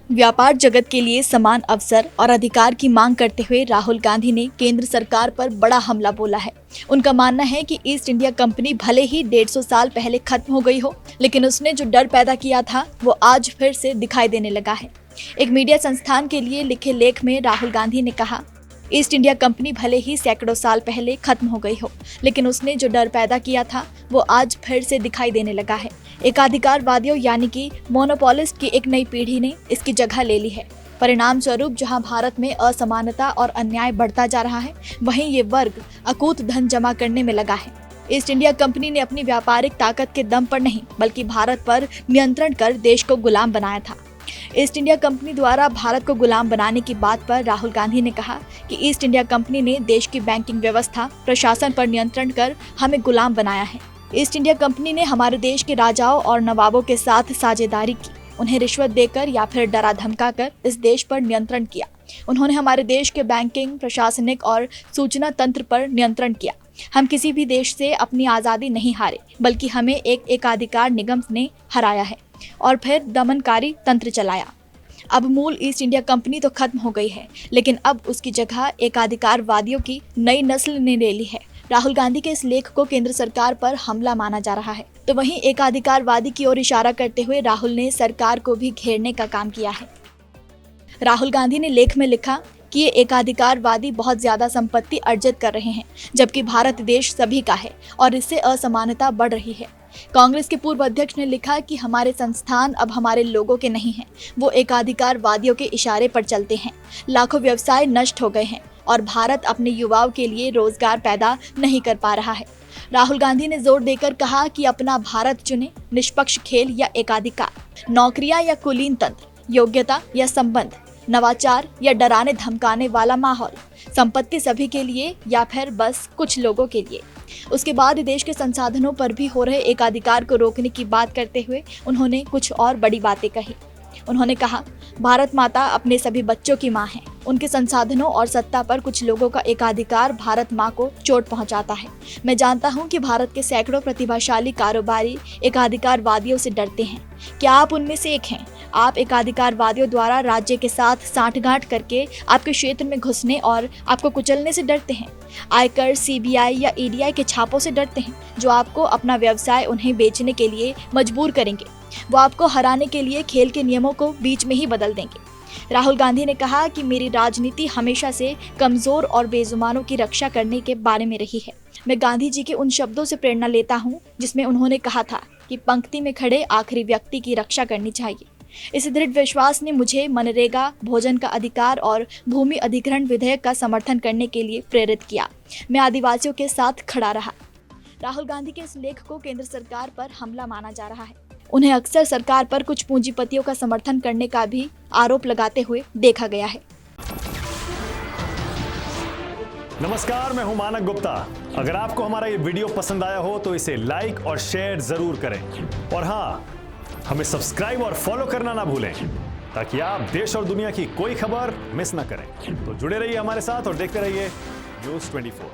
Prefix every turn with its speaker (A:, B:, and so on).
A: व्यापार जगत के लिए समान अवसर और अधिकार की मांग करते हुए राहुल गांधी ने केंद्र सरकार पर बड़ा हमला बोला है। उनका मानना है कि ईस्ट इंडिया कंपनी भले ही 150 साल पहले खत्म हो गई हो, लेकिन उसने जो डर पैदा किया था वो आज फिर से दिखाई देने लगा है। एक मीडिया संस्थान के लिए लिखे लेख में राहुल गांधी ने कहा, ईस्ट इंडिया कंपनी भले ही सैकड़ों साल पहले खत्म हो गई हो, लेकिन उसने जो डर पैदा किया था वो आज फिर से दिखाई देने लगा है। एकाधिकारवादियों यानी कि मोनोपोलिस्ट की एक नई पीढ़ी ने इसकी जगह ले ली है। परिणाम स्वरूप जहां भारत में असमानता और अन्याय बढ़ता जा रहा है, वहीं ये वर्ग अकूत धन जमा करने में लगा है। ईस्ट इंडिया कंपनी ने अपनी व्यापारिक ताकत के दम पर नहीं, बल्कि भारत पर नियंत्रण कर देश को गुलाम बनाया था। ईस्ट इंडिया कंपनी द्वारा भारत को गुलाम बनाने की बात पर राहुल गांधी ने कहा कि ईस्ट इंडिया कंपनी ने देश की बैंकिंग व्यवस्था, प्रशासन पर नियंत्रण कर हमें गुलाम बनाया है। ईस्ट इंडिया कंपनी ने हमारे देश के राजाओं और नवाबों के साथ साझेदारी की, उन्हें रिश्वत देकर या फिर डरा धमका कर इस देश पर नियंत्रण किया। उन्होंने हमारे देश के बैंकिंग, प्रशासनिक और सूचना तंत्र पर नियंत्रण किया। हम किसी भी देश से अपनी आज़ादी नहीं हारे, बल्कि हमें एक एकाधिकार निगम ने हराया है और फिर दमनकारी तंत्र चलाया। अब मूल ईस्ट इंडिया कंपनी तो खत्म हो गई है, लेकिन अब उसकी जगह एकाधिकारवादियों की नई नस्ल ने ले ली है। राहुल गांधी के इस लेख को केंद्र सरकार पर हमला माना जा रहा है, तो वहीं एकाधिकारवादी की ओर इशारा करते हुए राहुल ने सरकार को भी घेरने का काम किया है। राहुल गांधी ने लेख में लिखा कि ये एकाधिकारवादी बहुत ज्यादा संपत्ति अर्जित कर रहे हैं, जबकि भारत देश सभी का है और इससे असमानता बढ़ रही है। कांग्रेस के पूर्व अध्यक्ष ने लिखा कि हमारे संस्थान अब हमारे लोगों के नहीं हैं, वो एकाधिकारवादियों के इशारे पर चलते हैं। लाखों व्यवसाय नष्ट हो गए हैं और भारत अपने युवाओं के लिए रोजगार पैदा नहीं कर पा रहा है। राहुल गांधी ने जोर देकर कहा कि अपना भारत चुने, निष्पक्ष खेल या एकाधिकार, नौकरियां या कुलीन तंत्र, योग्यता या संबंध, नवाचार या डराने धमकाने वाला माहौल, संपत्ति सभी के लिए या फिर बस कुछ लोगों के लिए। उसके बाद देश के संसाधनों पर भी हो रहे एकाधिकार को रोकने की बात करते हुए उन्होंने कुछ और बड़ी बातें कही। उन्होंने कहा, भारत माता अपने सभी बच्चों की माँ है। उनके संसाधनों और सत्ता पर कुछ लोगों का एकाधिकार भारत माँ को चोट पहुंचाता है। मैं जानता हूं कि भारत के सैकड़ों प्रतिभाशाली कारोबारी एकाधिकारवादियों से डरते हैं। क्या आप उनमें से एक हैं? आप एकाधिकारवादियों द्वारा राज्य के साथ सांठगांठ करके आपके क्षेत्र में घुसने और आपको कुचलने से डरते हैं। आयकर, सीबीआई या ईडीआई के छापों से डरते हैं, जो आपको अपना व्यवसाय उन्हें बेचने के लिए मजबूर करेंगे। वो आपको हराने के लिए खेल के नियमों को बीच में ही बदल देंगे। राहुल गांधी ने कहा कि मेरी राजनीति हमेशा से कमजोर और बेजुबानों की रक्षा करने के बारे में रही है। मैं गांधी जी के उन शब्दों से प्रेरणा लेता हूं जिसमें उन्होंने कहा था कि पंक्ति में खड़े आखिरी व्यक्ति की रक्षा करनी चाहिए। इस दृढ़ विश्वास ने मुझे मनरेगा, भोजन का अधिकार और भूमि अधिग्रहण विधेयक का समर्थन करने के लिए प्रेरित किया। मैं आदिवासियों के साथ खड़ा रहा। राहुल गांधी के इस लेख को केंद्र सरकार पर हमला माना जा रहा है। उन्हें अक्सर सरकार पर कुछ पूंजीपतियों का समर्थन करने का भी आरोप लगाते हुए देखा गया है।
B: नमस्कार, मैं हूं मानक गुप्ता। अगर आपको हमारा ये वीडियो पसंद आया हो तो इसे लाइक और शेयर जरूर करें, और हाँ, हमें सब्सक्राइब और फॉलो करना ना भूलें, ताकि आप देश और दुनिया की कोई खबर मिस ना करें। तो जुड़े रहिए हमारे साथ और देखते रहिए न्यूज़ 24।